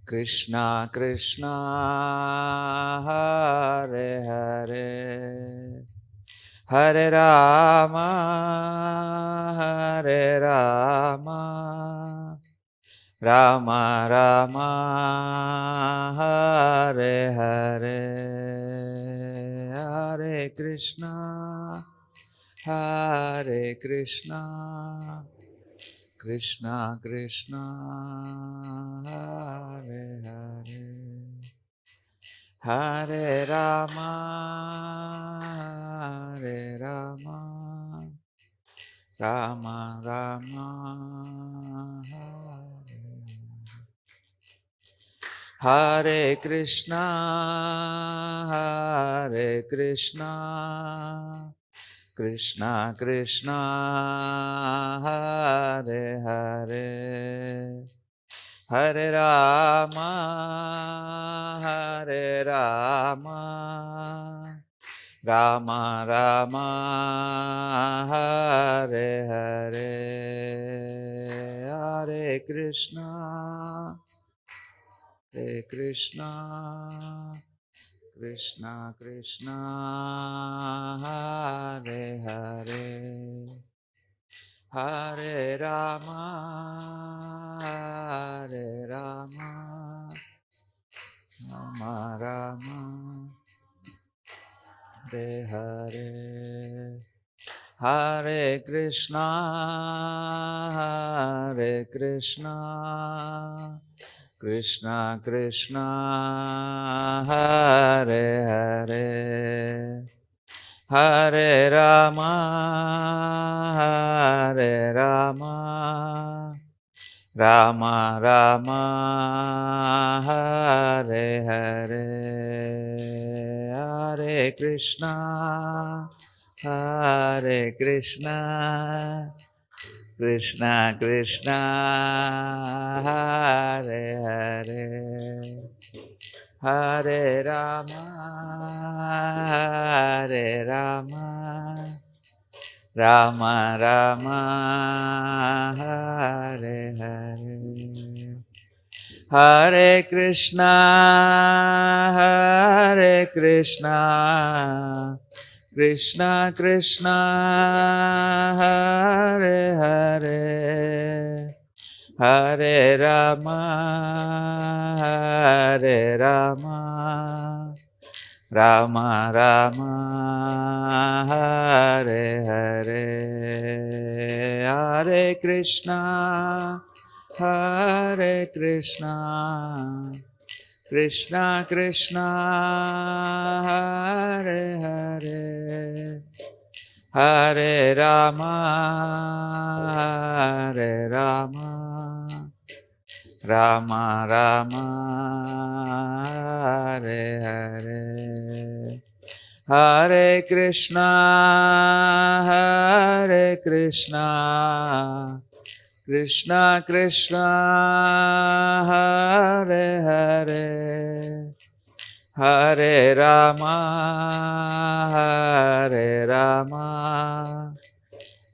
Krishna Krishna Hare Hare Hare Rama Hare Rama Rama Rama Hare Hare Hare Krishna Hare Krishna Krishna Krishna Hare Hare Hare Rama Hare Rama Rama Rama Hare Krishna Hare Krishna Krishna Krishna Hare Hare Hare Rama Hare Rama Rama Rama Hare Hare Hare Krishna Hare Krishna Krishna Krishna Hare Hare Hare Rama Hare Rama Rama Rama Hare Hare Hare Krishna Hare Krishna Krishna Krishna Hare Hare Hare Rama Hare Rama Rama Rama Hare Hare Hare Krishna Hare Krishna Krishna Krishna Hare Hare Hare Rama Hare Rama Rama Rama Hare Hare Hare Krishna Hare Krishna Krishna Krishna Hare Hare Hare Rama Hare Rama Rama Rama Hare Hare Hare Krishna Hare Krishna Krishna Krishna Hare Hare Hare Rama Hare Rama Rama Rama Hare Hare Hare Krishna Hare Krishna Krishna Krishna Hare Hare Hare Rama Hare Rama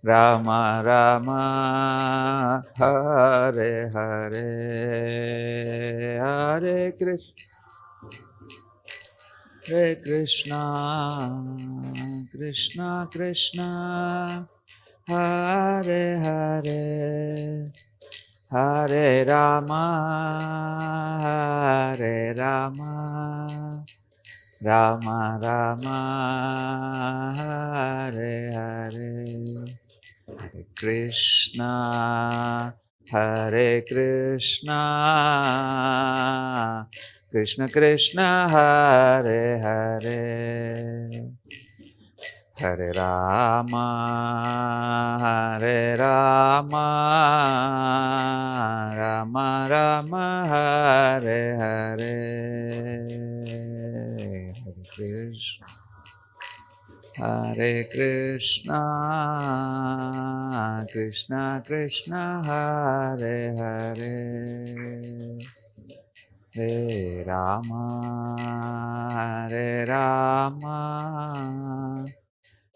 Rama Rama Hare Hare Hare Krishna Hare Krishna Krishna Krishna Hare Hare Hare Rama Hare Rama Rama Rama Hare Hare Hare Krishna Hare Krishna Krishna Krishna Hare Hare Hare Rama Hare Rama Rama Rama Hare Hare Hare Krishna Krishna Krishna Hare Hare Hare Rama Hare Rama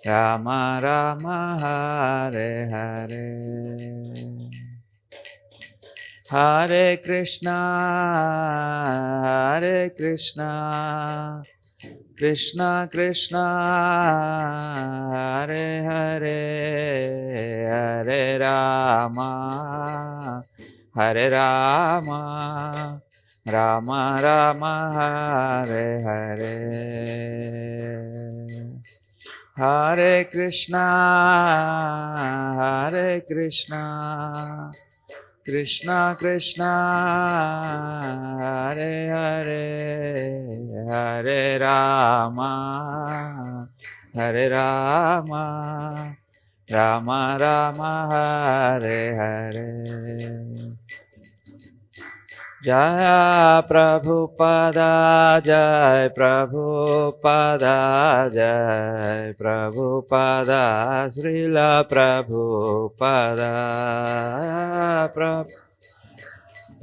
Rama Rama Hare Hare Hare Krishna, Hare Krishna, Krishna Krishna, Hare Hare, Hare Rama, Hare Rama, Rama Rama, Hare Hare. Hare Krishna, Hare Krishna, Krishna Krishna, Hare Hare, Hare Rama, Hare Rama, Rama Rama, Hare Hare. Jai Prabhupada, Jai Prabhupada, Jai Prabhupada, Srila Prabhupada,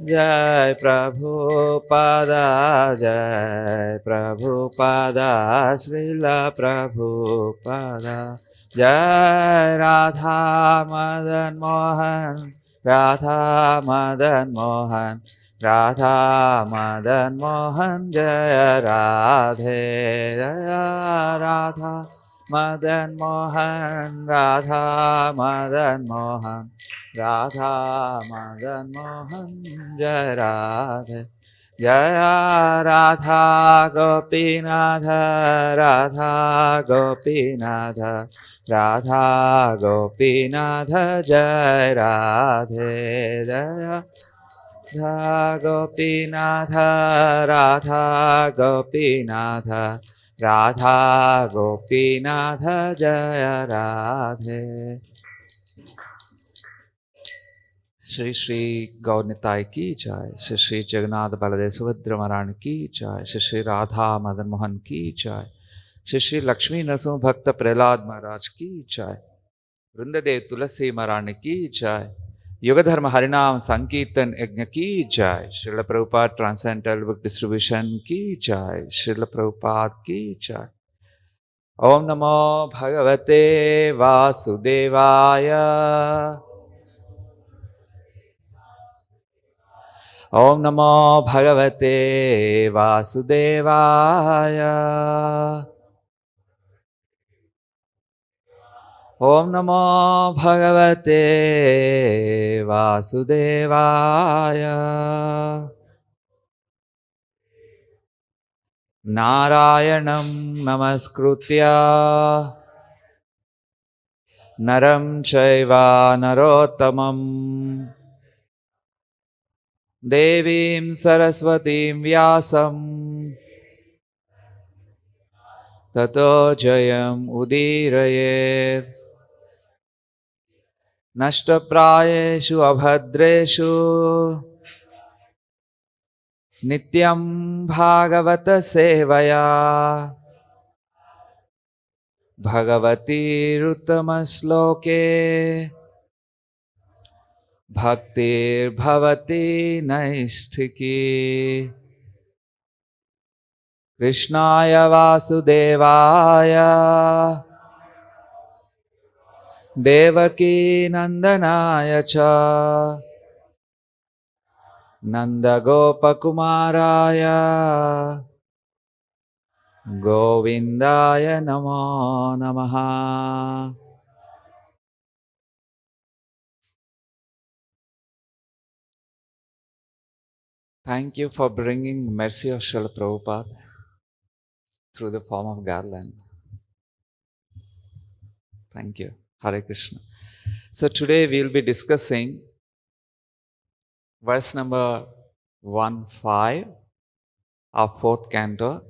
Jai Prabhupada, Jai Prabhupada, Srila Prabhupada, Jai Radha Madan Mohan, Radha Madan Mohan, Radha Madan Mohan, Jai Radhe, Jai Radha Madan Mohan, Radha Madan Mohan, Radha Madan Mohan, Jai Radhe, Jaya Radha Gopinatha, Radha Gopinatha, Radha Gopinatha, Jai Radhe, Jaya Radha Gopinatha, Radha Gopinatha, Radha Gopinatha, Jaya Radhe. Shri Shri Gaurnitai ki jai, Shri Shri Jagannath Baladev Subhadra Maharani ki jai, Shri Shri Radha Madan Mohan ki jai, Shri Shri Lakshmi Narasimha Bhakta Prahlad Maharaj ki jai, Vrindadev Tulasi Maharani ki jai, Yogadharma Harinam Sankirtan Yajna ki jai, Srila Prabhupada Transcendental Book Distribution ki jai, Srila Prabhupada ki jai. Om Namo Bhagavate Vasudevaya. Om Namo Bhagavate Vasudevaya. Om Namo Bhagavate Vasudevaya. Narayanam Namaskritya Naram Chaiva Narottamam Devim Saraswatim Vyasam Tato Jayam Udirayet Nashtaprayeshu Abhadreshu Nityam Bhagavata Sevaya Bhagavati Ruttamasloke Bhaktir Bhavati Naisthiki Krishnaya Vasudevaya Devaki Nandanaya Cha Nanda Gopakumaraya Govindaya Namo Namaha. Thank you for bringing mercy of Srila Prabhupada through the form of garland. Thank you. Hare Krishna. So today we will be discussing verse number 15 of 4th canto,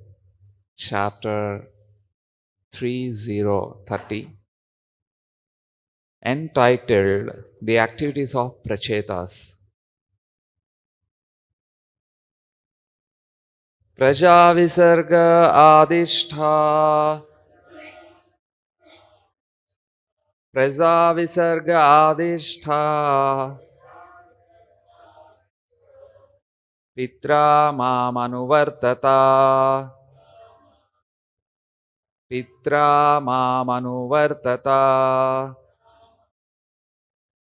chapter 3030, entitled The Activities of Prachetas. Praja Visarga Adishtha Praja Visarga Adishtha Pitra Mamanuvartata Pitra Mamanuvartata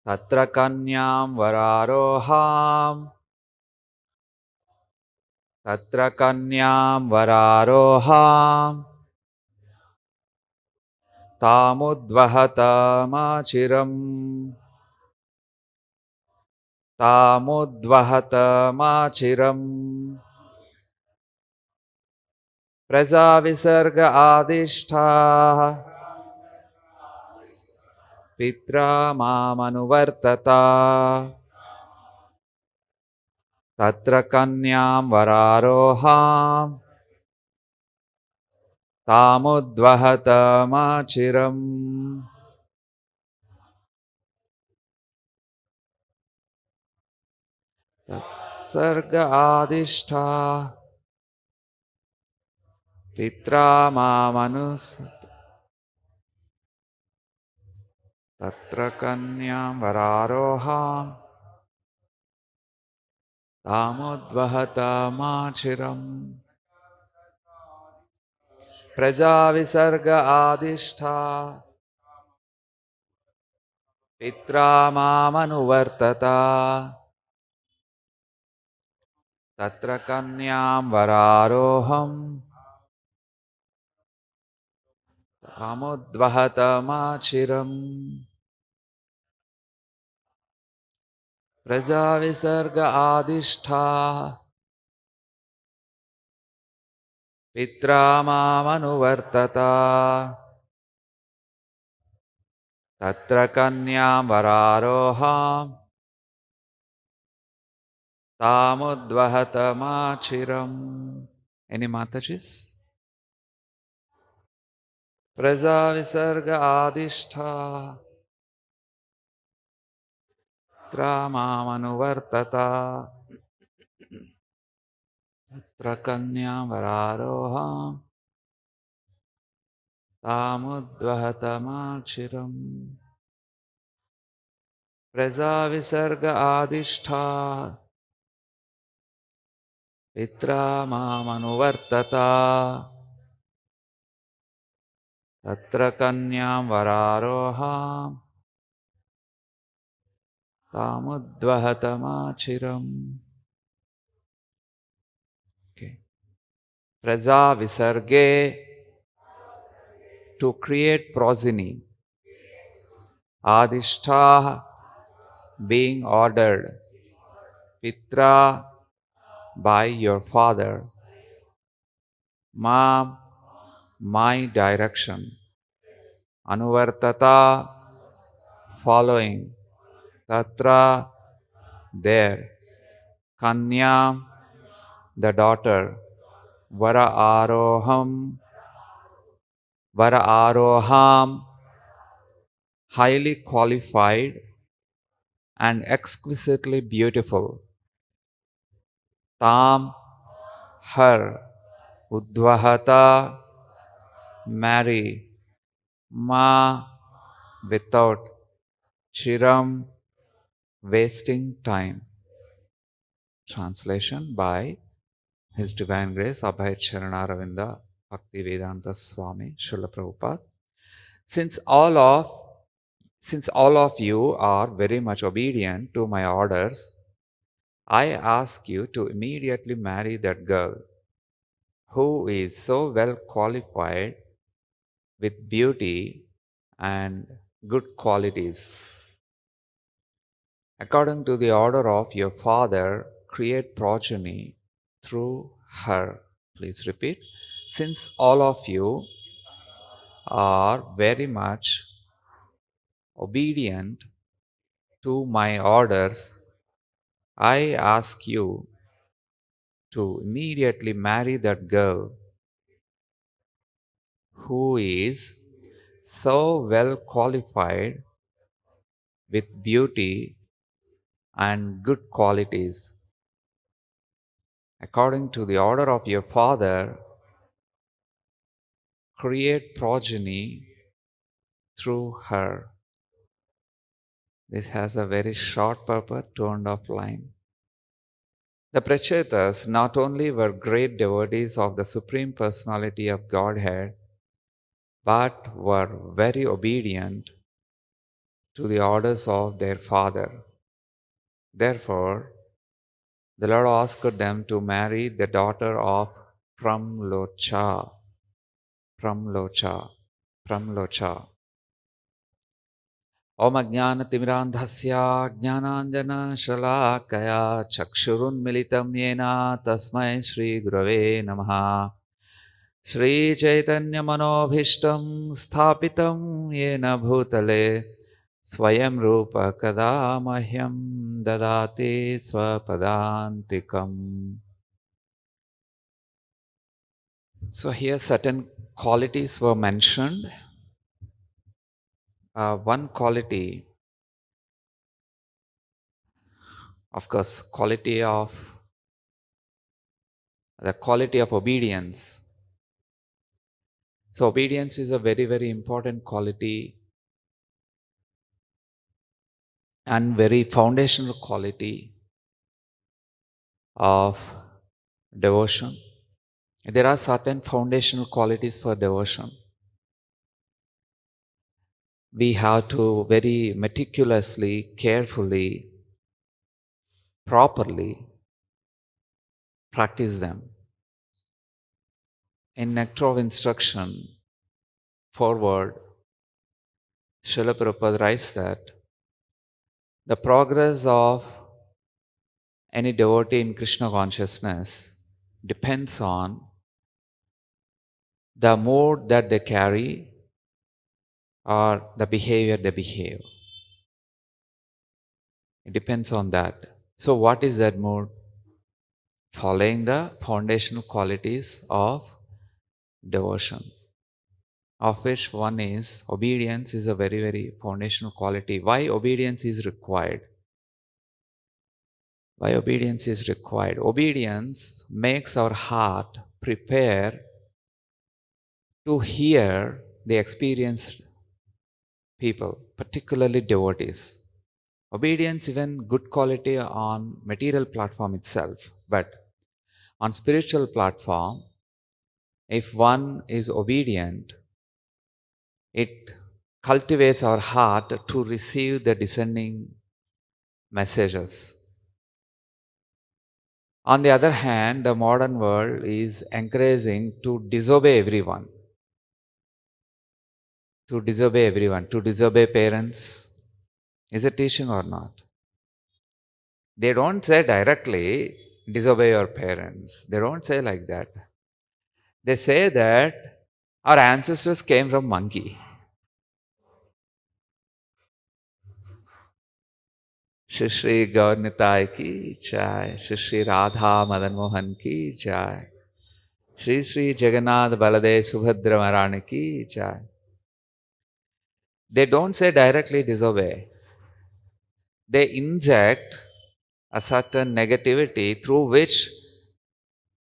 Tatra Kanyam Vararoham Tatra kanyam vararoham tamudvahataमाचिरम् तामुद्वहतमाचिरम् प्रजाविसर्ग आदिष्ठाः पित्रा मामनुवर्तता तत्र कन्यां वरारोहाम् तामुद्वहतमाचिरम् सर्ग आदिष्ठा पित्रा मामनुस्मृत तत्र कन्यां वरारोहाम् तामुद्वहतमाचिरम् प्रजाविसर्ग आदिष्ठा पित्रा मामनुवर्तता तत्र कन्यां वरारोहम् तामुद्वहतमाचिरम् प्रजाविसर्ग आदिष्ठा पित्रा मामनुवर्तता तत्र कन्यां वरारोहाम् तामुद्वहतमाचिरम्. Any Matajis? Prajavisarga adishtha tramamanuvartata trakanyam vararoham tamudvahataमाचिरम्. Prajavisarga adishtha pitra mamanuvartata tatra kanyam vararoham tamudvahataमाचिरम्. Okay. Praja visarge, to create progeny. Adishtha, being ordered. Pitra, by your father. Mam, my direction. Anuvartata, following. Tatra, there. Kanya, the daughter. Vara aroham, highly qualified and exquisitely beautiful. Tam, her. Udvahata, marry. Ma, without. Chiram, wasting time. Translation by His Divine Grace Abhay Charanaravinda Bhaktivedanta Swami Srila Prabhupada. Since all of you are very much obedient to my orders, I ask you to immediately marry that girl who is so well qualified with beauty and good qualities. According to the order of your father, create progeny through her. Please repeat. Since all of you are very much obedient to my orders, I ask you to immediately marry that girl who is so well qualified with beauty and good qualities. According to the order of your father, create progeny through her. This has a very short purport, 2.5 lines. The Prachetas not only were great devotees of the Supreme Personality of Godhead, but were very obedient to the orders of their father. Therefore, the Lord asked them to marry the daughter of Pramlocha. Pramlocha. Pramlocha. Om Ajnanatimirandhasya Jnananjana Shalakaya Chakshurunmilitam Yena Tasmai Shri Gurave Namaha Shri Chaitanya Manobhishtam Sthapitam Yena Bhutale Swayam Rupa Kada Mahyam Dadati Swapadantikam. So here certain qualities were mentioned. One quality, of course, the quality of obedience. So obedience is a very, very important quality and very foundational quality of devotion. There are certain foundational qualities for devotion. We have to very meticulously, carefully, properly practice them. In Nectar of Instruction, forward, Srila Prabhupada writes that the progress of any devotee in Krishna consciousness depends on the mood that they carry or the behavior they behave. It depends on that. So what is that mood? Following the foundational qualities of devotion, of which one is obedience is a very, very foundational quality. Why obedience is required? Why obedience is required? Obedience makes our heart prepare to hear the experienced people, particularly devotees. Obedience even good quality on material platform itself, but on spiritual platform, if one is obedient, it cultivates our heart to receive the descending messages. On the other hand, the modern world is encouraging to disobey everyone. To disobey parents. Is it teaching or not? They don't say directly, disobey your parents. They don't say like that. They say that our ancestors came from monkey. Shri Shri Gaurnitai ki jai, Shri Shri Radha Madan Mohan ki jai, Shri Shri Jagannath Balade Subhadra Marani ki jai. They don't say directly disobey. They inject a certain negativity through which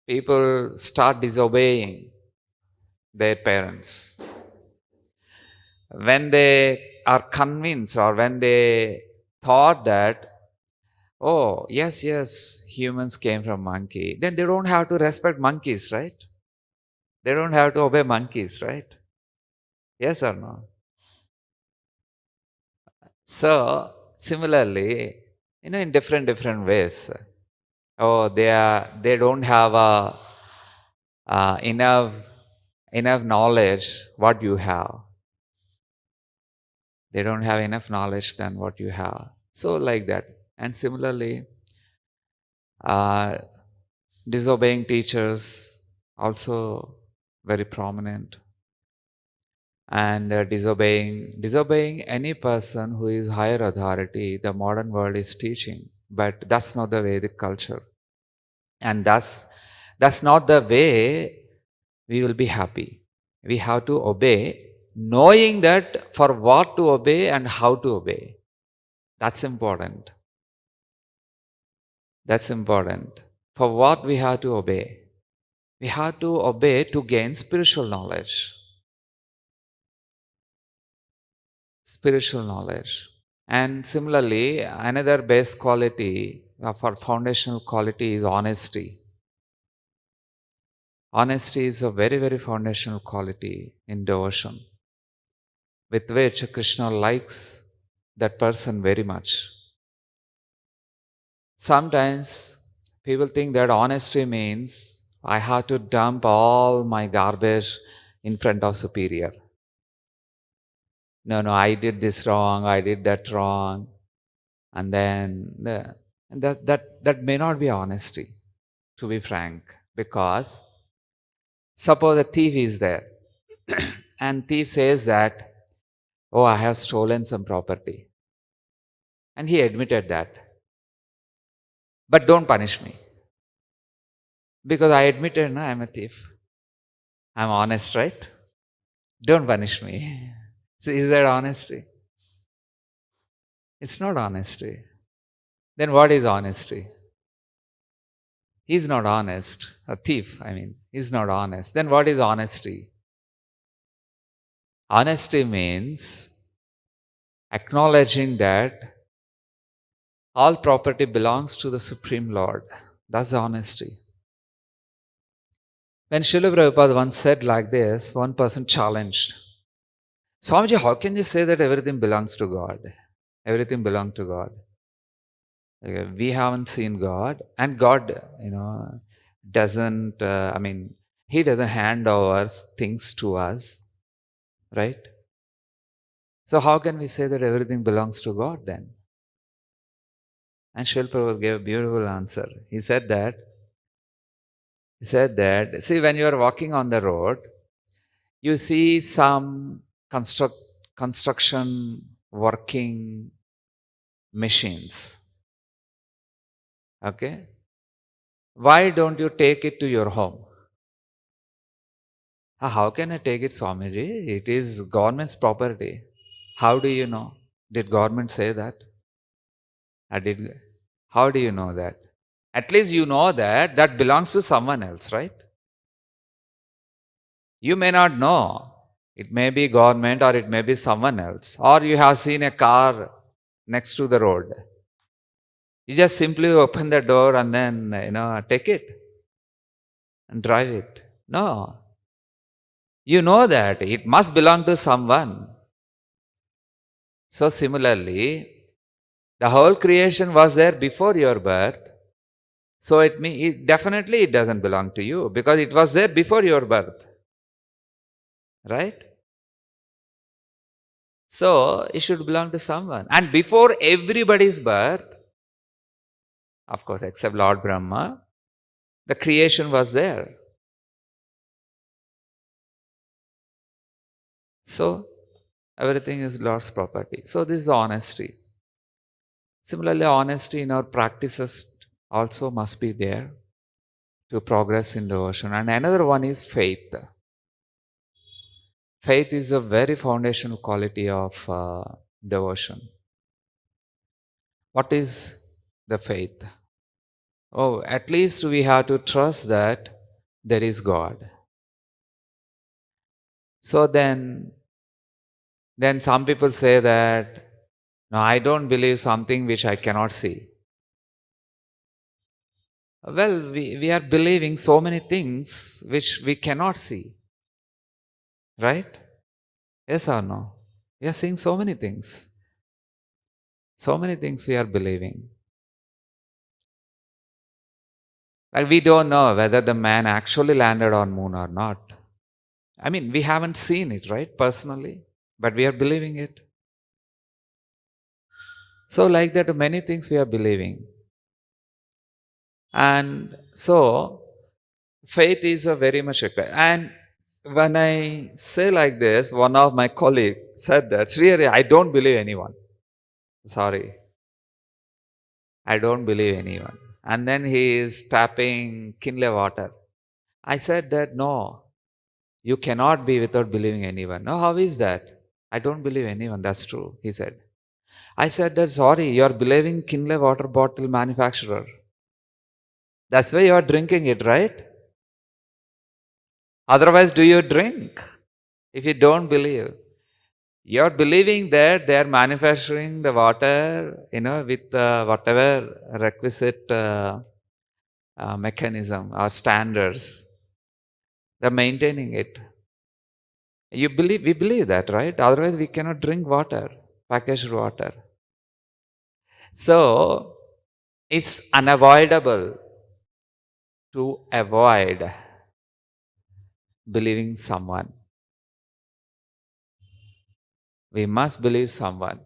people start disobeying their parents. When they are convinced or when they thought that, oh, yes, humans came from monkey, then they don't have to respect monkeys, right? They don't have to obey monkeys, right? Yes or no? So, similarly, in different ways. Oh, they don't have enough knowledge what you have. They don't have enough knowledge than what you have. So like that. And similarly, uh, disobeying teachers also very prominent. And disobeying any person who is higher authority, the modern world is teaching. But that's not the Vedic culture. And that's not the way we will be happy. We have to obey, knowing that for what to obey and how to obey. That's important. That's important. For what we have to obey? We have to obey to gain spiritual knowledge. Spiritual knowledge. And similarly, another base quality of our foundational quality is honesty. Honesty is a very, very foundational quality in devotion, with which Krishna likes that person very much. Sometimes People think that honesty means I have to dump all my garbage in front of superior. No, I did this wrong, I did that wrong. And then that may not be honesty, to be frank, because suppose a thief is there and thief says that, oh, I have stolen some property. And he admitted that. But don't punish me. Because I admitted, no, I'm a thief. I'm honest, right? Don't punish me. So is that honesty? It's not honesty. Then what is honesty? He's not honest. A thief, he's not honest. Then what is honesty? Honesty means acknowledging that all property belongs to the Supreme Lord. That's honesty. When Srila Prabhupada once said like this, one person challenged, Swamiji, how can you say that everything belongs to God? Everything belongs to God. We haven't seen God, and God, doesn't, He doesn't hand over things to us, right? So how can we say that everything belongs to God then? And Srila Prabhupada gave a beautiful answer. He said that, see, when you are walking on the road, you see some construction working machines. Okay? Why don't you take it to your home? How can I take it, Swamiji? It is government's property. How do you know? Did government say that? How do you know that? At least you know that that belongs to someone else, right? You may not know. It may be government or it may be someone else. Or you have seen a car next to the road. You just simply open the door and then, take it and drive it. No. You know that it must belong to someone. So similarly, the whole creation was there before your birth. So definitely it doesn't belong to you because it was there before your birth. Right? So it should belong to someone. And before everybody's birth, of course, except Lord Brahma, the creation was there. So everything is Lord's property. So this is honesty. Similarly, honesty in our practices also must be there to progress in devotion. And another one is faith. Faith is a very foundational quality of devotion. What is the faith? Oh, at least we have to trust that there is God. So then some people say that, no, I don't believe something which I cannot see. Well, we are believing so many things which we cannot see. Right? Yes or no? We are seeing so many things. So many things we are believing. Like we don't know whether the man actually landed on moon or not. We haven't seen it, right, personally, but we are believing it. So like that, many things we are believing. And so, faith is a very much required. And when I say like this, one of my colleagues said that, Srihari, I don't believe anyone. Sorry. I don't believe anyone. And then he is tapping Kinley water. I said that, no, you cannot be without believing anyone. No, how is that? I don't believe anyone. That's true, he said. I said that, sorry, you are believing Kinley water bottle manufacturer. That's why you are drinking it, right? Otherwise, do you drink? If you don't believe. You are believing that they are manufacturing the water, with whatever requisite mechanism or standards. They are maintaining it. We believe that, right? Otherwise, we cannot drink water, packaged water. So, it's unavoidable to avoid believing someone. We must believe someone.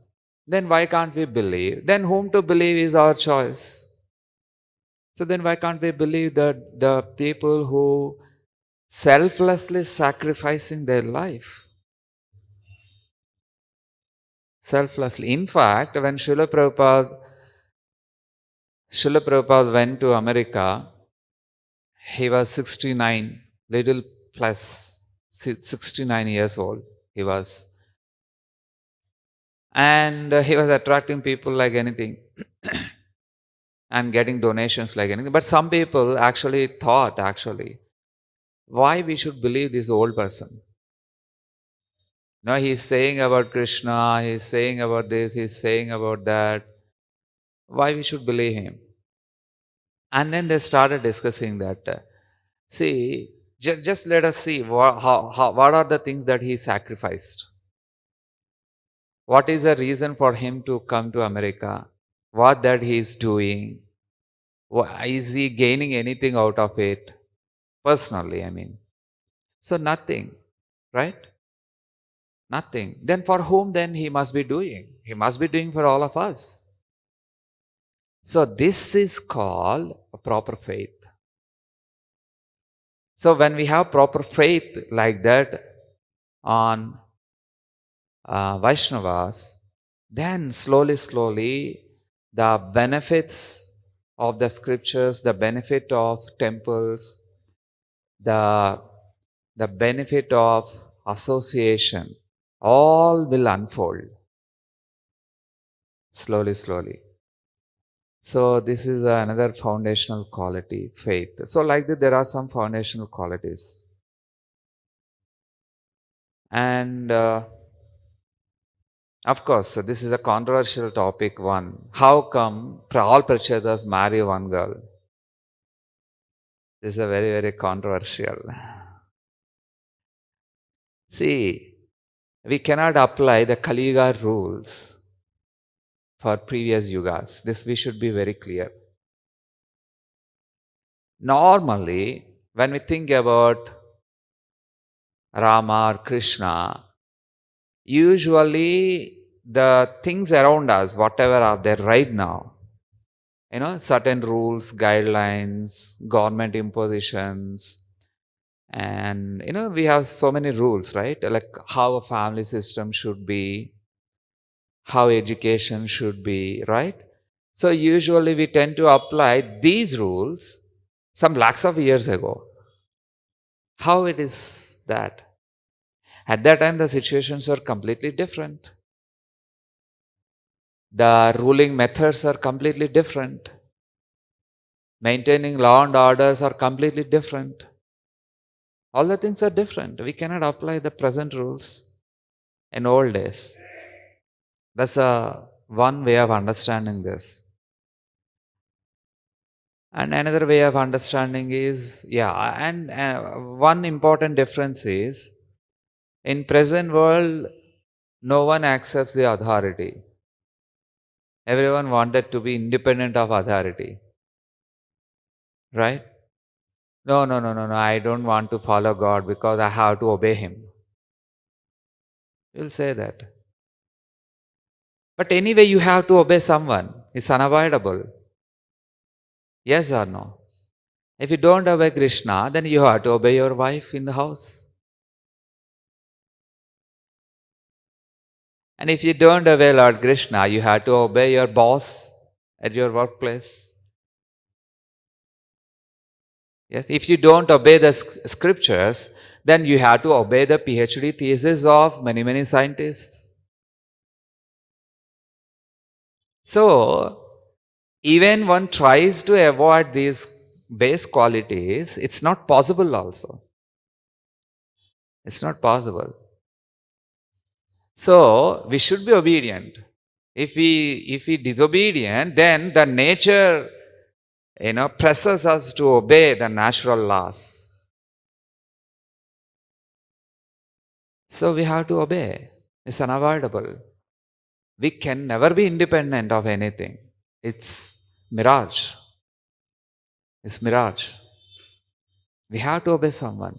Then why can't we believe? Then whom to believe is our choice. So then why can't we believe the people who selflessly sacrificing their life? Selflessly. In fact, when Srila Prabhupada went to America, he was 69, little plus 69 years old he was. And he was attracting people like anything and getting donations like anything. But some people actually thought, why we should believe this old person? No, he's saying about Krishna, he's saying about this, he's saying about that. Why we should believe him? And then they started discussing that. See, just let us see what are the things that he sacrificed. What is the reason for him to come to America? What that he is doing? Is he gaining anything out of it? Personally, I mean. So nothing, right? Nothing. Then for whom then he must be doing? He must be doing for all of us. So this is called a proper faith. So when we have proper faith like that on Vaishnavas, then slowly the benefits of the scriptures, the benefit of temples, the benefit of association, all will unfold slowly. So this is another foundational quality, faith. So like that, there are some foundational qualities. And of course, this is a controversial topic one. How come all Prachetas marry one girl? This is a very controversial. See, we cannot apply the Kali Yuga rules for previous yugas. This we should be very clear. Normally, when we think about Rama or Krishna, usually the things around us, whatever are there right now, certain rules, guidelines, government impositions, and we have so many rules, right? Like how a family system should be, how education should be, right? So usually we tend to apply these rules some lakhs of years ago. How it is that? At that time the situations are completely different. The ruling methods are completely different. Maintaining law and orders are completely different. All the things are different. We cannot apply the present rules in old days. That's one way of understanding this. And another way of understanding is, and one important difference is, in present world, no one accepts the authority. Everyone wanted to be independent of authority. Right? No, I don't want to follow God because I have to obey Him. You'll say that. But anyway, you have to obey someone. It's unavoidable. Yes or no? If you don't obey Krishna, then you have to obey your wife in the house. And if you don't obey Lord Krishna, you have to obey your boss at your workplace. Yes, if you don't obey the scriptures, then you have to obey the PhD thesis of many scientists. So, even one tries to avoid these base qualities, it's not possible also. It's not possible. So, we should be obedient. If we disobedient, then the nature, presses us to obey the natural laws. So, we have to obey. It's unavoidable. We can never be independent of anything. It's mirage. It's mirage. We have to obey someone.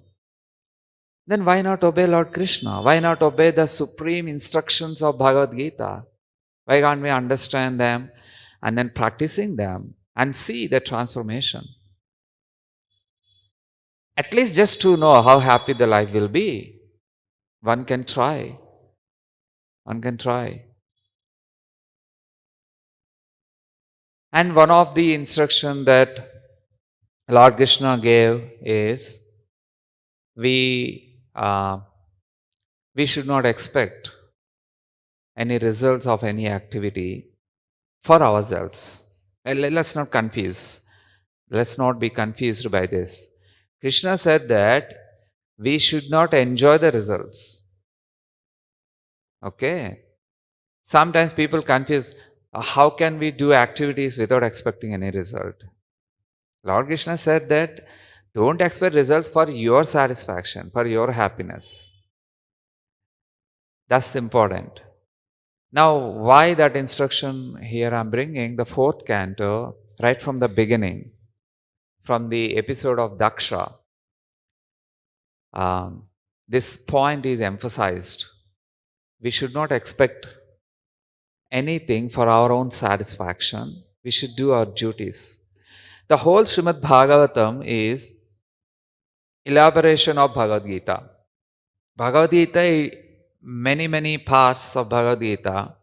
Then why not obey Lord Krishna? Why not obey the supreme instructions of Bhagavad Gita? Why can't we understand them and then practicing them and see the transformation? At least just to know how happy the life will be. One can try. One can try. And one of the instruction that Lord Krishna gave is we should not expect any results of any activity for ourselves. Let's not confuse. Let's not be confused by this. Krishna said that we should not enjoy the results. Okay? Sometimes people confuse, how can we do activities without expecting any result? Lord Krishna said that don't expect results for your satisfaction, for your happiness. That's important. Now, why that instruction here I'm bringing? The fourth canto, right from the beginning, from the episode of Daksha, this point is emphasized. We should not expect anything for our own satisfaction. We should do our duties. The whole Srimad Bhagavatam is elaboration of Bhagavad Gita. Bhagavad Gita, many parts of Bhagavad Gita,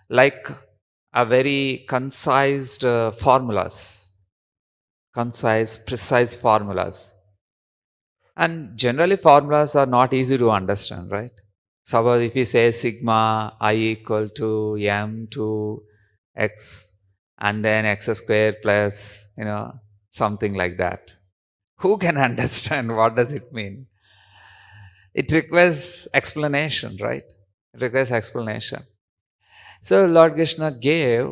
like a very concise formulas, concise, precise formulas. And generally formulas are not easy to understand, right? Suppose if we say sigma I equal to m to x and then x squared plus, something like that. Who can understand what does it mean? It requires explanation, right? It requires explanation. So Lord Krishna gave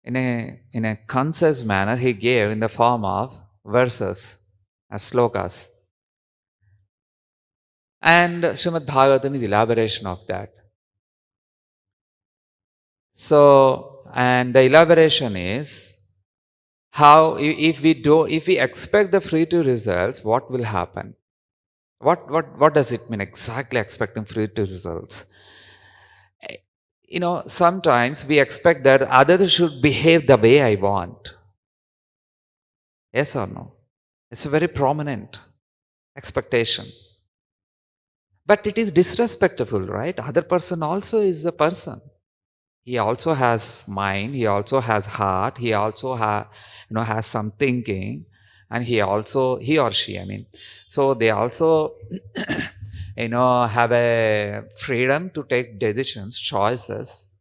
in a concise manner, he gave in the form of verses, as slokas. And Srimad Bhagavatam is elaboration of that. So, and the elaboration is how if we expect the free to results, what will happen? What does it mean exactly expecting free to results? Sometimes we expect that others should behave the way I want. Yes or no? It's a very prominent expectation. But it is disrespectful, right? Other person also is a person. He also has mind, he also has heart, he also has some thinking, and he or she, so they also have a freedom to take decisions, choices.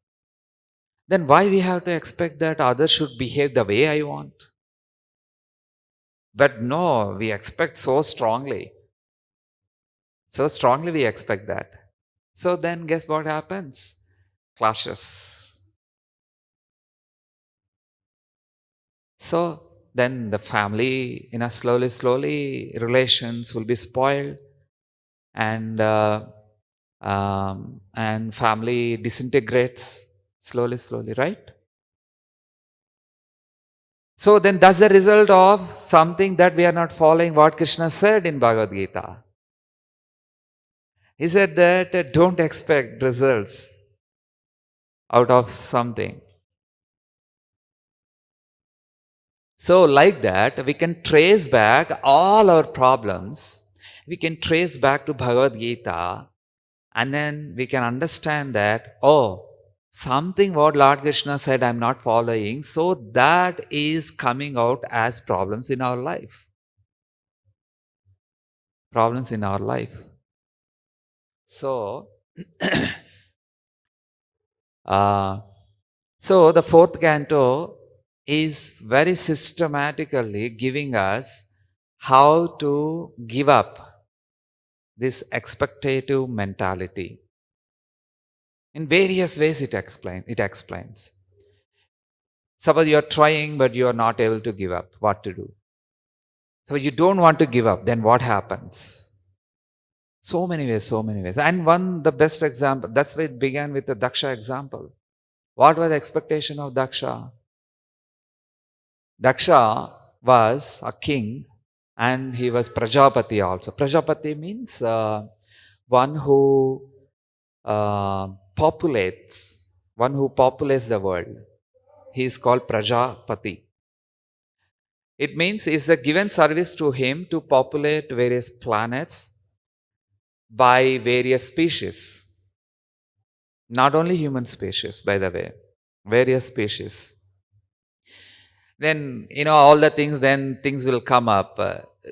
Then why we have to expect that others should behave the way I want? But no, we expect so strongly. So strongly we expect that. So then guess what happens? Clashes. So then the family, slowly relations will be spoiled, and family disintegrates slowly, right? So then that's the result of something that we are not following what Krishna said in Bhagavad Gita. He said that don't expect results out of something. So like that, we can trace back all our problems. We can trace back to Bhagavad Gita, and then we can understand that, something what Lord Krishna said I'm not following, so that is coming out as problems in our life. Problems in our life. So, so the fourth canto is very systematically giving us how to give up this expectative mentality. In various ways it explains. Suppose you are trying but you are not able to give up, what to do? So you don't want to give up, then what happens? So many ways. And the best example, that's why it began with the Daksha example. What was the expectation of Daksha? Daksha was a king, And he was Prajapati also. Prajapati means one who populates the world. He is called Prajapati. It means it's a given service to him to populate various planets by various species. Not only human species, by the way, various species. Then, all the things, then things will come up.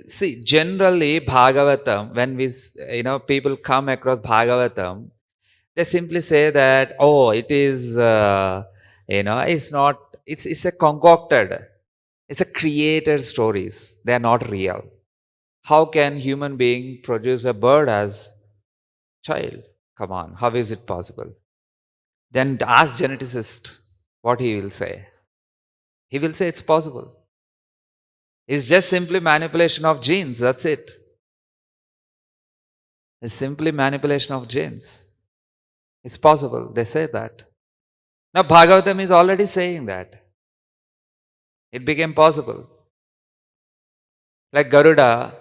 See, generally, Bhagavatam, when people come across Bhagavatam, they simply say that, oh, it is, it's not, it's a concocted, it's a created stories. They are not real. How can human being produce a bird as child? Come on, how is it possible? Then ask geneticist what he will say. He will say it's possible. It's just simply manipulation of genes, that's it. It's simply manipulation of genes. It's possible, they say that. Now Bhagavatam is already saying that. It became possible. Like Garuda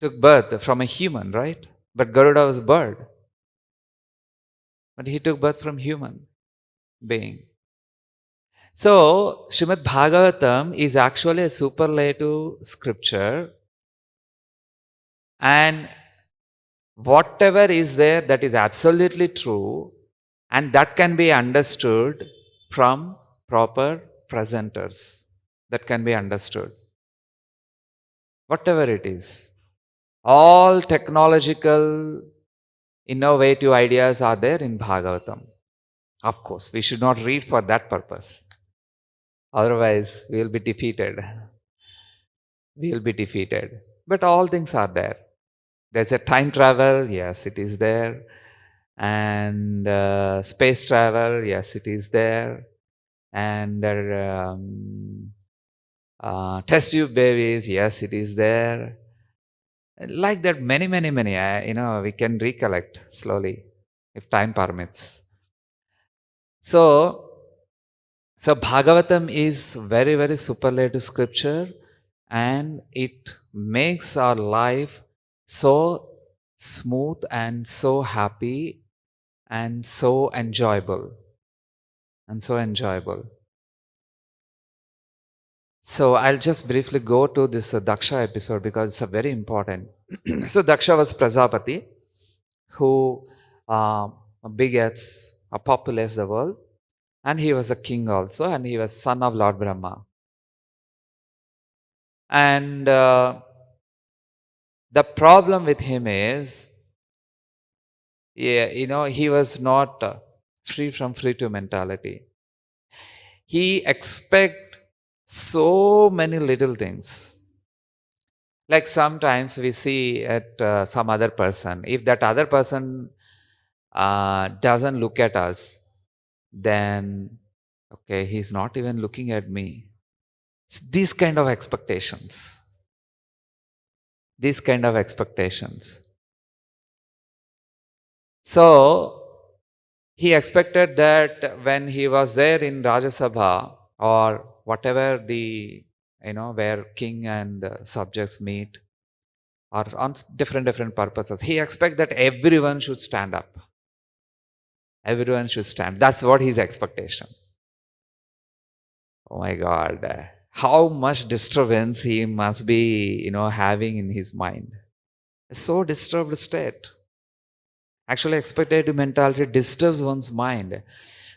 took birth from a human, right? But Garuda was a bird. But he took birth from human being. So, Srimad Bhagavatam is actually a superlative scripture, and whatever is there that is absolutely true, and that can be understood from proper presenters. That can be understood. Whatever it is. All technological, innovative ideas are there in Bhagavatam. Of course, we should not read for that purpose. Otherwise, we will be defeated. We will be defeated. But all things are there. There's a time travel, yes, it is there. And space travel, yes, it is there. And test tube babies, yes, it is there. Like that, many, we can recollect slowly if time permits. So Bhagavatam is very, very superlative scripture, and it makes our life so smooth and so happy and so enjoyable. So I'll just briefly go to this Daksha episode because it's very important. So Daksha was Prajapati who begets or populates the world, and he was a king also, and he was son of Lord Brahma. And the problem with him is, he was not free from free to mentality. He expect so many little things. Like sometimes we see at some other person, if that other person doesn't look at us, then okay, he's not even looking at me. These kind of expectations. So he expected that when he was there in Rajya Sabha or whatever the, where king and subjects meet or on different purposes, he expects that everyone should stand up. Everyone should stand. That's what his expectation. Oh my God. How much disturbance he must be, having in his mind. A so disturbed state. Actually, expectative mentality disturbs one's mind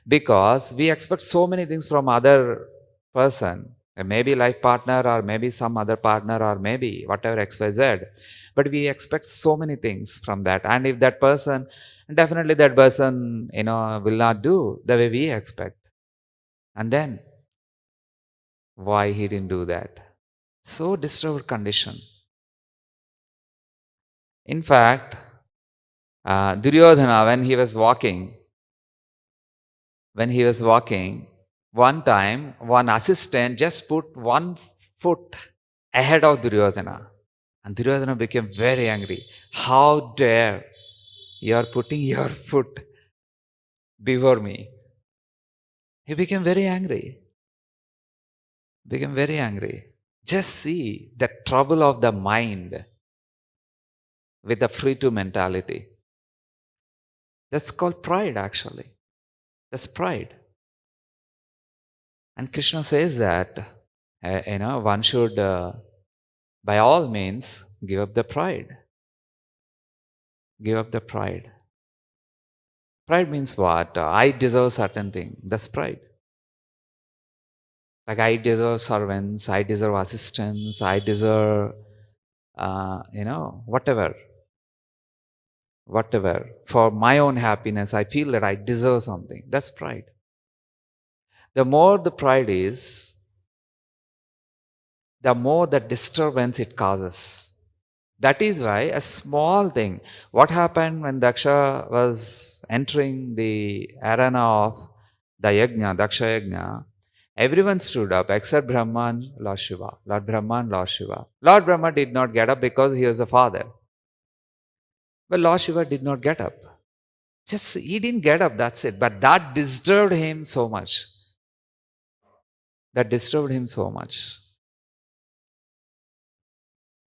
because we expect so many things from other person, maybe life partner or maybe some other partner or maybe whatever XYZ, but we expect so many things from that. And if that person, definitely that person, will not do the way we expect. And then, why he didn't do that? So disturbed condition. In fact, Duryodhana, when he was walking, one time, one assistant just put one foot ahead of Duryodhana. And Duryodhana became very angry. How dare you are putting your foot before me? He became very angry. Just see the trouble of the mind with the free to mentality. That's called pride, actually. That's pride. And Krishna says that, one should, by all means, give up the pride. Give up the pride. Pride means what? I deserve certain thing. That's pride. Like I deserve servants, I deserve assistants, I deserve, whatever. Whatever. For my own happiness, I feel that I deserve something. That's pride. The more the pride is, the more the disturbance it causes. That is why a small thing. What happened when Daksha was entering the arena of the yajna, Daksha yajna? Everyone stood up except Brahman, Lord Shiva. Lord Brahman, Lord Shiva. Lord Brahma did not get up because he was the father. But Lord Shiva did not get up. Just, he didn't get up, that's it. But that disturbed him so much. That disturbed him so much.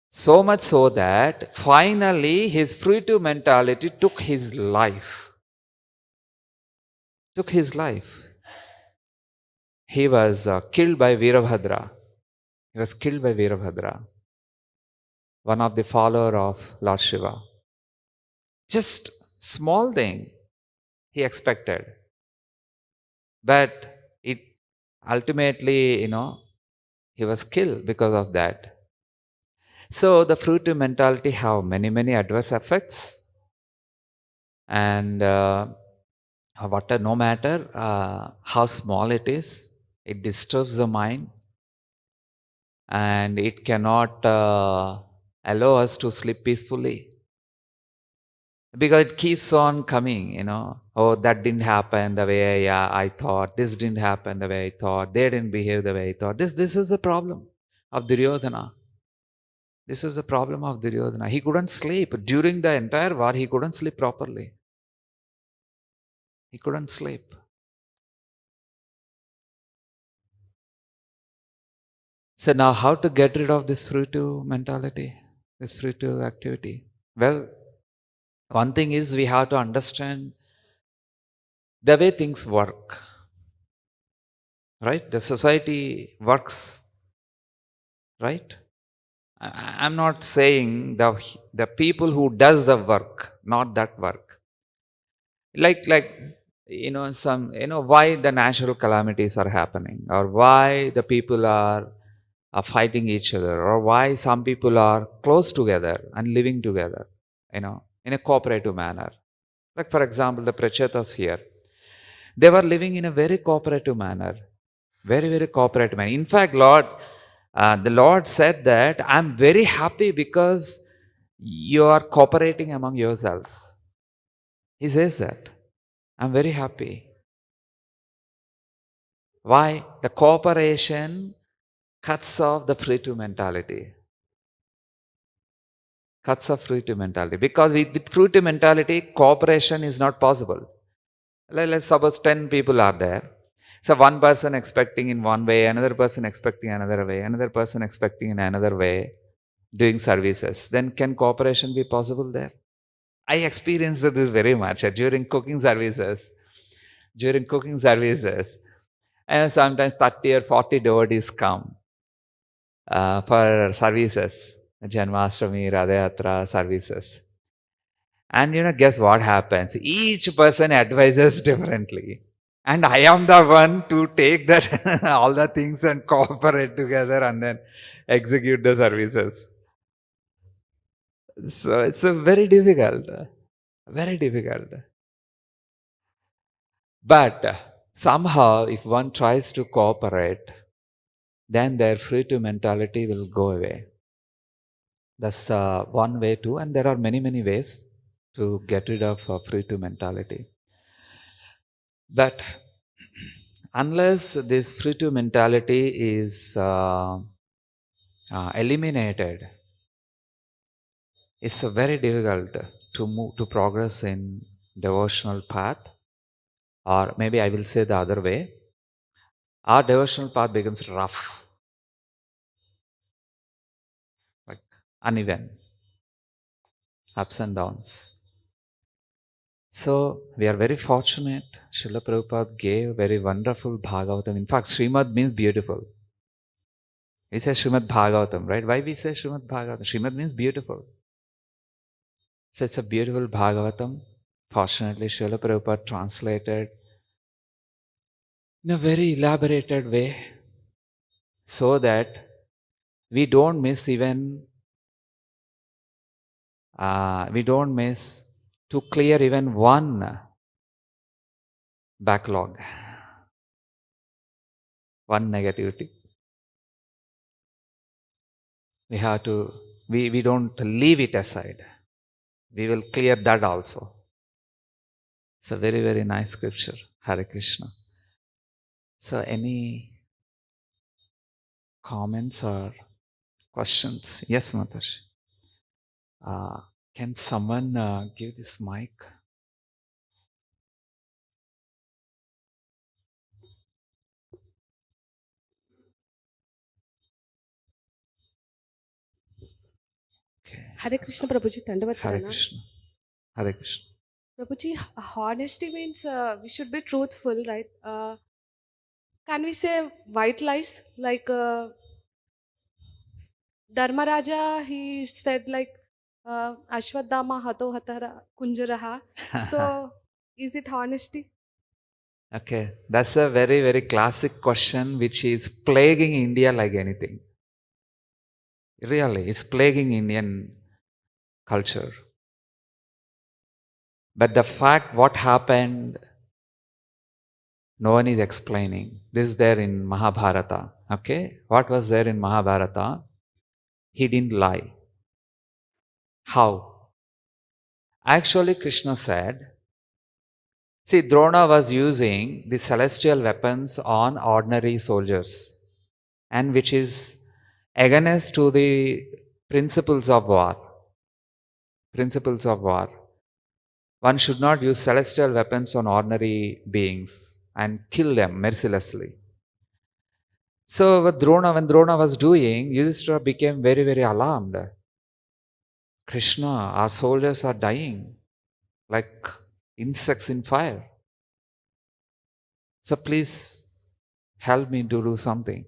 So much so that finally his fruitive mentality took his life. Took his life. He was killed by Virabhadra. He was killed by Virabhadra, one of the follower of Lord Shiva. Just small thing he expected. But it ultimately, he was killed because of that. So the fruitive mentality have many, many adverse effects. And no matter how small it is, it disturbs the mind. And it cannot allow us to sleep peacefully. Because it keeps on coming, oh, that didn't happen the way I thought, this didn't happen the way I thought, they didn't behave the way I thought. This is the problem of Duryodhana. This is the problem of Duryodhana. He couldn't sleep. During the entire war, he couldn't sleep properly. He couldn't sleep. So now how to get rid of this fruitive mentality, this fruitive activity? Well, one thing is we have to understand the way things work. Right? The society works. Right? I'm not saying the people who does the work, not that work. Like why the natural calamities are happening, or why the people are fighting each other, or why some people are close together and living together, in a cooperative manner. Like for example, the Prachetas here, they were living in a very cooperative manner. Very, very cooperative manner. In fact, the Lord said that I'm very happy because you are cooperating among yourselves. He says that. I'm very happy. Why? The cooperation cuts off the fruitive mentality. Cuts off fruitive mentality. Because with fruitive mentality, cooperation is not possible. Let's suppose 10 people are there. So one person expecting in one way, another person expecting another way, another person expecting in another way, doing services. Then can cooperation be possible there? I experienced this very much during cooking services. During cooking services, and sometimes 30 or 40 devotees come for services, Janmashtami, Radhayatra services. And guess what happens? Each person advises differently. And I am the one to take that all the things and cooperate together and then execute the services. So it's very difficult. Very difficult. But somehow, if one tries to cooperate, then their fruitive mentality will go away. That's one way too, and there are many, many ways to get rid of fruitive mentality. But unless this fruitive mentality is eliminated, it's very difficult to move to progress in devotional path, or maybe I will say the other way. Our devotional path becomes rough. uneven, ups and downs. So we are very fortunate. Srila Prabhupada gave very wonderful Bhagavatam. In fact, Srimad means beautiful. We say Srimad Bhagavatam, right? Why we say Srimad Bhagavatam? Srimad means beautiful. So it's a beautiful Bhagavatam. Fortunately, Srila Prabhupada translated in a very elaborated way so that we don't miss to clear even one backlog, one negativity. We don't leave it aside. We will clear that also. It's a very, very nice scripture. Hare Krishna. So any comments or questions? Yes, Matashi. Can someone give this mic? Okay. Hare Krishna, Prabhuji, Dandavat Hare Pranam. Krishna. Hare Krishna. Prabhuji, honesty means we should be truthful, right? Can we say white lies? Like Dharmaraja, he said like Ashwadama Hato Hatara Kunjaraha. So, is it honesty? Okay, that's a very, very classic question which is plaguing India like anything. Really, it's plaguing Indian culture. But the fact what happened, no one is explaining. This is there in Mahabharata. Okay, what was there in Mahabharata? He didn't lie. How? Actually, Krishna said, see, Drona was using the celestial weapons on ordinary soldiers, and which is against to the principles of war. Principles of war. One should not use celestial weapons on ordinary beings and kill them mercilessly. So when Drona was doing, Yudhishthira became very, very alarmed. Krishna, our soldiers are dying like insects in fire. So please help me to do something.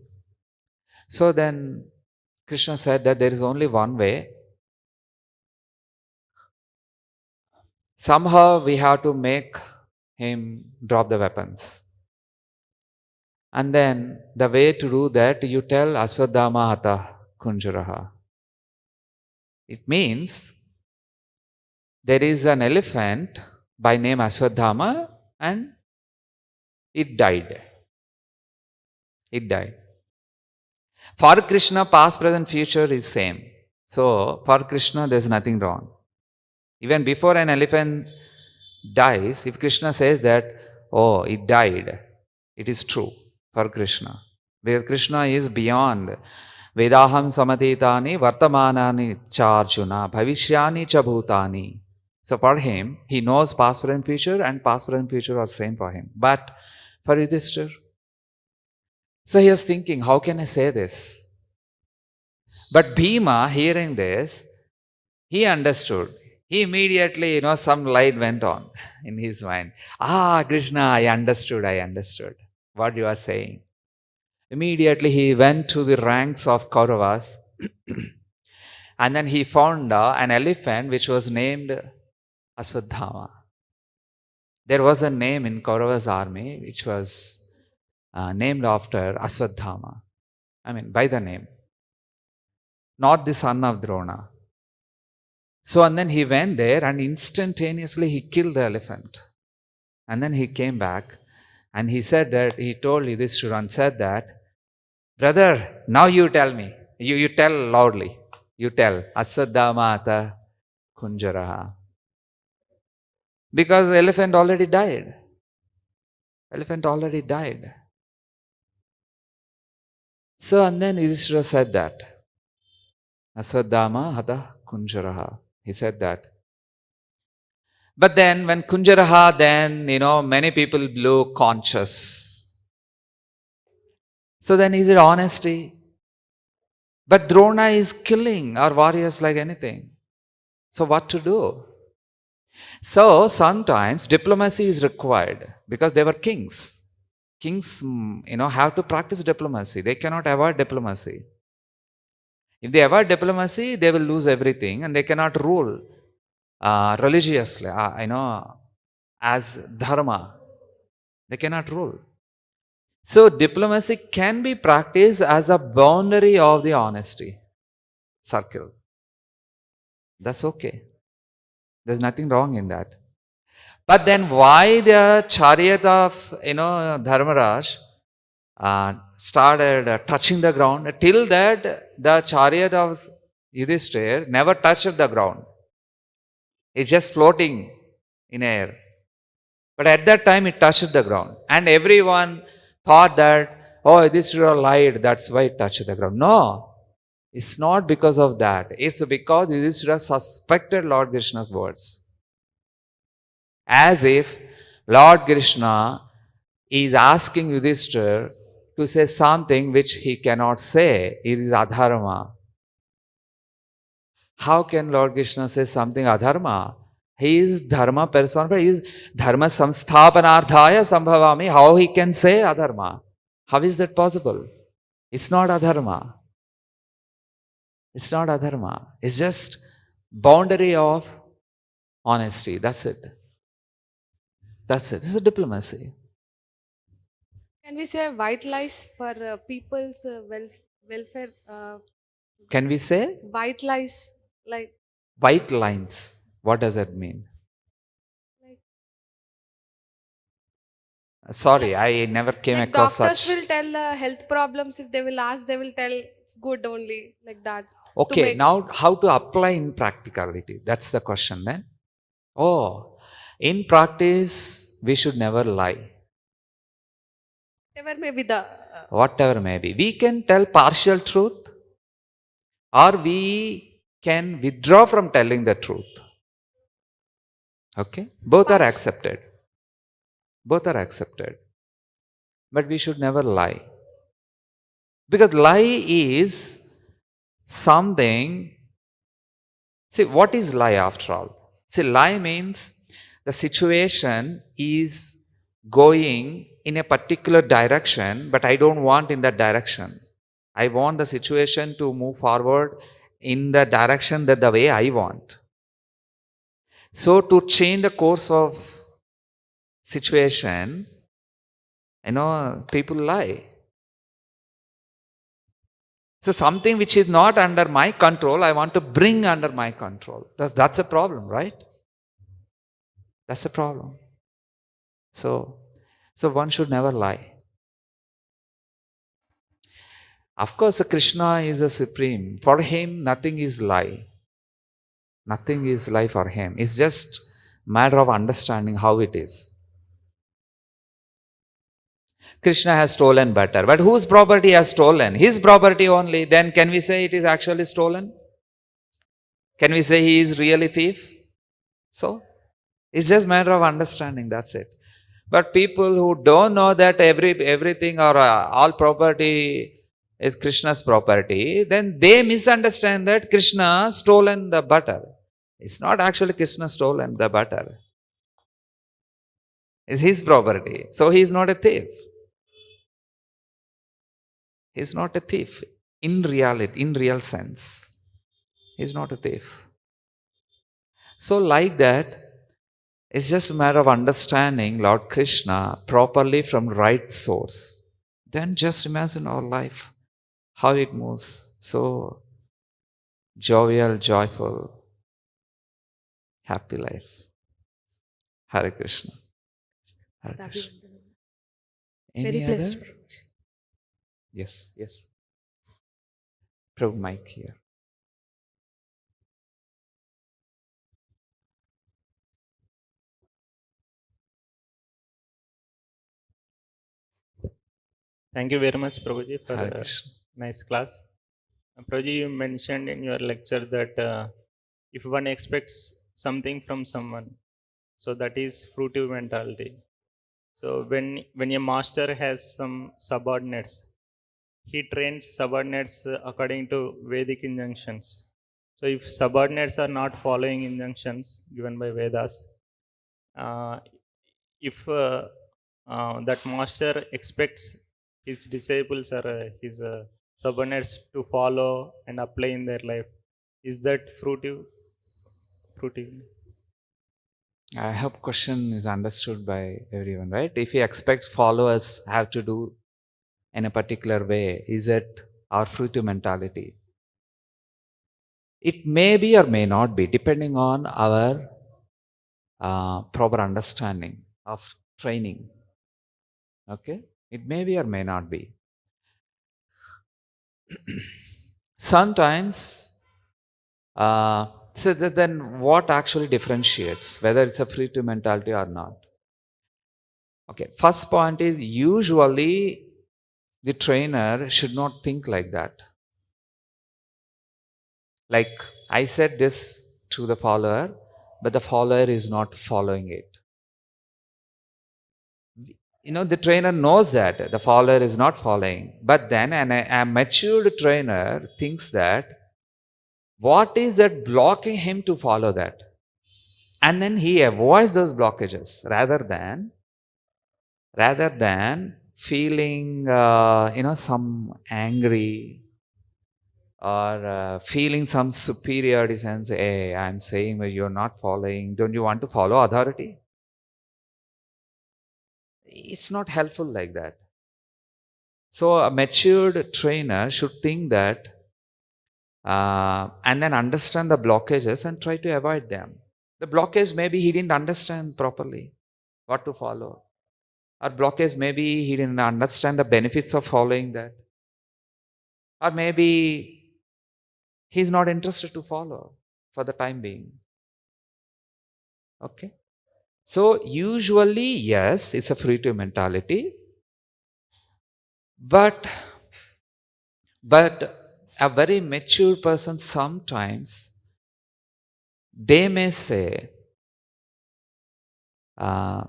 So then Krishna said that there is only one way. Somehow we have to make him drop the weapons. And then the way to do that, you tell Aswadhama Hata Kunjaraha. It means there is an elephant by name Aswadhama and it died. It died. For Krishna, past, present, future is same. So for Krishna, there is nothing wrong. Even before an elephant dies, if Krishna says that, oh, it died, it is true for Krishna. Because Krishna is beyond. Vedaham samatitani vartamanani charjuna bhavishyani cha bhutani. So for him, he knows past, present, future, and past, present, future are same for him. But for Yudhishthira, so he was thinking, how can I say this? But Bhima, hearing this, he understood. He immediately, some light went on in his mind. Krishna, I understood what you are saying. Immediately he went to the ranks of Kauravas and then he found an elephant which was named Aswadhama. There was a name in Kauravas army which was named after Aswadhama. By the name. Not the son of Drona. So, and then he went there and instantaneously he killed the elephant. And then he came back and he said that, he told Yudhishthira and said that, brother, now you tell me. You tell loudly. You tell. Asadhamata Kunjaraha. Because the elephant already died. Elephant already died. So, and then Yudhishthira said that. Asadhama Hata Kunjaraha. He said that. But then when Kunjaraha, then, many people blew conscious. So then is it honesty? But Drona is killing our warriors like anything. So what to do? So sometimes diplomacy is required because they were kings. Kings, have to practice diplomacy. They cannot avoid diplomacy. If they avoid diplomacy, they will lose everything and they cannot rule religiously, as dharma. They cannot rule. So diplomacy can be practiced as a boundary of the honesty circle. That's okay. There's nothing wrong in that. But then why the chariot of, Dharmaraj started touching the ground? Till that, the chariot of Yudhishthira never touched the ground. It's just floating in air. But at that time, it touched the ground. And everyone thought that, oh, Yudhishthira lied, that's why it touched the ground. No, it's not because of that. It's because Yudhishthira suspected Lord Krishna's words. As if Lord Krishna is asking Yudhishthira to say something which he cannot say. It is adharma. How can Lord Krishna say something adharma? He is dharma person, but he is dharma samsthapanarthaya sambhavami. How he can say adharma? How is that possible? It's not adharma. It's not adharma. It's just boundary of honesty. That's it. That's it. This is diplomacy. Can we say white lies for people's welfare? Can we say White lies, like white lines? What does that mean? Sorry, I never came like across doctors such. will tell health problems. If they will ask, they will tell it's good only, like that. to Okay, make- now how to apply in practicality? That's the question then. Oh, in practice, we should never lie. Whatever may be the Whatever may be. We can tell partial truth or we can withdraw from telling the truth. Okay? Both are accepted. Both are accepted. But we should never lie. Because lie is something. See, what is lie after all? See, lie means the situation is going in a particular direction, but I don't want in that direction. I want the situation to move forward in the direction that the way I want. So to change the course of situation, people lie. So something which is not under my control, I want to bring under my control. That's a problem, right? That's a problem. So one should never lie. Of course, Krishna is a supreme. For him, nothing is lie. Nothing is lie for him. It's just matter of understanding how it is. Krishna has stolen butter. But whose property has stolen? His property only. Then can we say it is actually stolen? Can we say he is really thief? So, it's just matter of understanding. That's it. But people who don't know that everything or all property is Krishna's property, then they misunderstand that Krishna stolen the butter. It's not actually Krishna stolen the butter. It's his property. So he is not a thief. He is not a thief in reality, in real sense. He is not a thief. So like that, it's just a matter of understanding Lord Krishna properly from right source. Then just imagine our life, how it moves. So jovial, joyful, happy life. Hare Krishna. Hare Krishna. very Any blessed. other? Yes, yes. Prabhu, mic here. Thank you very much, Prabhuji, for Hare a Krishna. nice class. Prabhuji, you mentioned in your lecture that if one expects something from someone, so that is fruitive mentality. So when a master has some subordinates, he trains subordinates according to Vedic injunctions. So if subordinates are not following injunctions given by Vedas, uh, if that master expects his disciples or his subordinates to follow and apply in their life, is that fruitive? I hope question is understood by everyone, right? If he expects followers have to do in a particular way, is it our fruitive mentality? It may be or may not be, depending on our proper understanding of training. Okay? It may be or may not be. Sometimes, so then what actually differentiates whether it's a fruitive mentality or not? Okay, first point is usually the trainer should not think like that. Like, I said this to the follower, but the follower is not following it. The trainer knows that the follower is not following, but then a matured trainer thinks that what is that blocking him to follow that? And then he avoids those blockages rather than feeling, some angry or feeling some superiority sense. Hey, I'm saying that you're not following. Don't you want to follow authority? It's not helpful like that. So a matured trainer should think that and then understand the blockages and try to avoid them. The blockage maybe he didn't understand properly what to follow. Or blockage maybe he didn't understand the benefits of following that. Or maybe he's not interested to follow for the time being. Okay? So usually, yes, it's a fruitive mentality. But a very mature person sometimes, they may say, a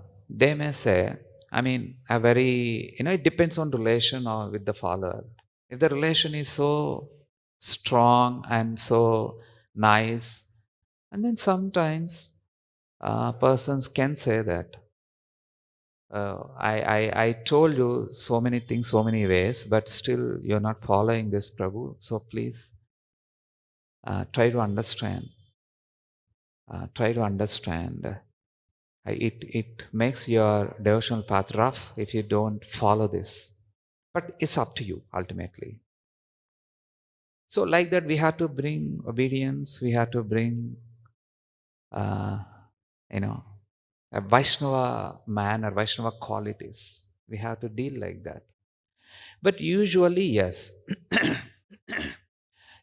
very, it depends on relation or with the follower. If the relation is so strong and so nice, and then sometimes persons can say that, I told you so many things, so many ways, but still you're not following this, Prabhu. So please try to understand. Try to understand. It makes your devotional path rough if you don't follow this. But it's up to you ultimately. So like that, we have to bring obedience. We have to bring, a Vaishnava manner, Vaishnava qualities. We have to deal like that. But usually, yes,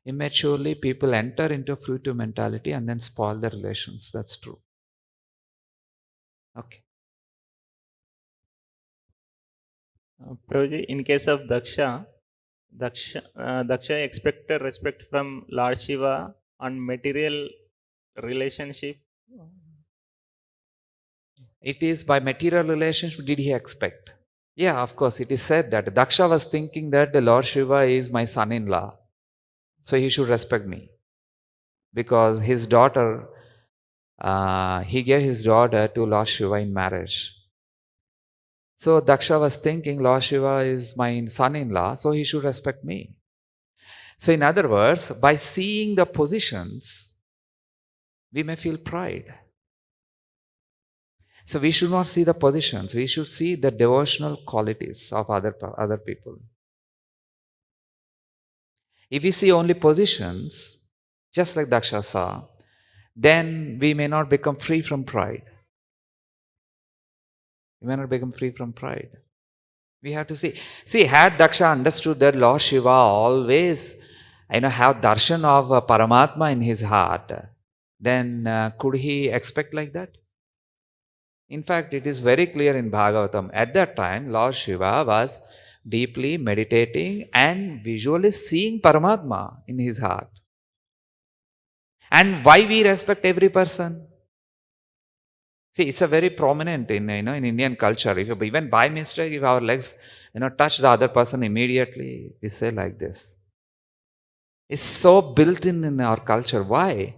immaturely people enter into fruitive mentality and then spoil the relations. That's true. Okay. Prabhuji, in case of Daksha expected respect from Lord Shiva on material relationship. It is by material relationship did he expect? Yeah, of course, it is said that Daksha was thinking that the Lord Shiva is my son-in-law, so he should respect me. Because his daughter, he gave his daughter to Lord Shiva in marriage. So Daksha was thinking Lord Shiva is my son-in-law, so he should respect me. So in other words, by seeing the positions, we may feel pride. So we should not see the positions. We should see the devotional qualities of other people. If we see only positions, just like Daksha saw, then we may not become free from pride. We may not become free from pride. We have to see. See, had Daksha understood that Lord Shiva always, have darshan of Paramatma in his heart, then could he expect like that? In fact, it is very clear in Bhagavatam. At that time, Lord Shiva was deeply meditating and visually seeing Paramatma in his heart. And why we respect every person? See, it's a very prominent in Indian culture. If even by mistake, if our legs touch the other person immediately. We say like this. It's so built in our culture. Why?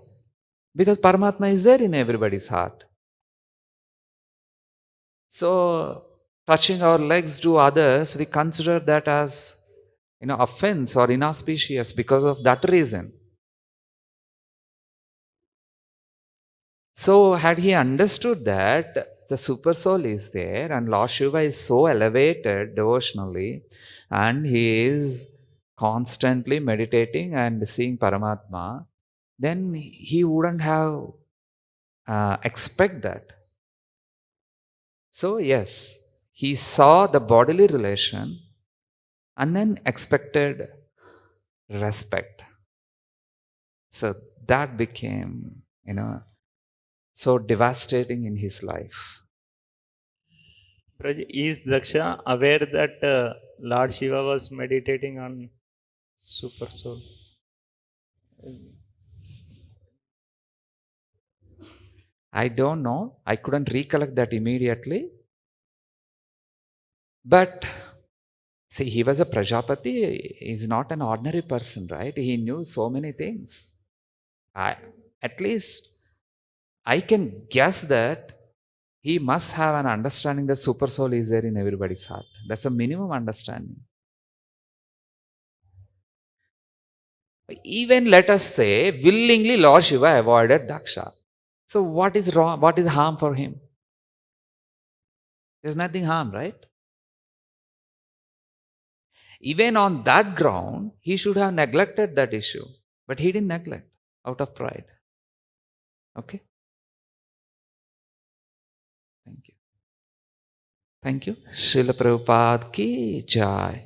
Because Paramatma is there in everybody's heart. So, touching our legs to others, we consider that as offense or inauspicious because of that reason. So, had he understood that the super soul is there and Lord Shiva is so elevated devotionally and he is constantly meditating and seeing Paramatma, then he wouldn't have expect that. So, yes, he saw the bodily relation and then expected respect. So that became, so devastating in his life. Is Daksha aware that Lord Shiva was meditating on super soul? I don't know. I couldn't recollect that immediately. But see, he was a Prajapati. He's not an ordinary person, right? He knew so many things. At least I can guess that he must have an understanding that super soul is there in everybody's heart. That's a minimum understanding. Even let us say, willingly Lord Shiva avoided Daksha. So what is wrong? What is harm for him? There's nothing harm, right? Even on that ground, he should have neglected that issue. But he didn't neglect out of pride. Okay? Thank you. Thank you. Srila Prabhupada ki jai.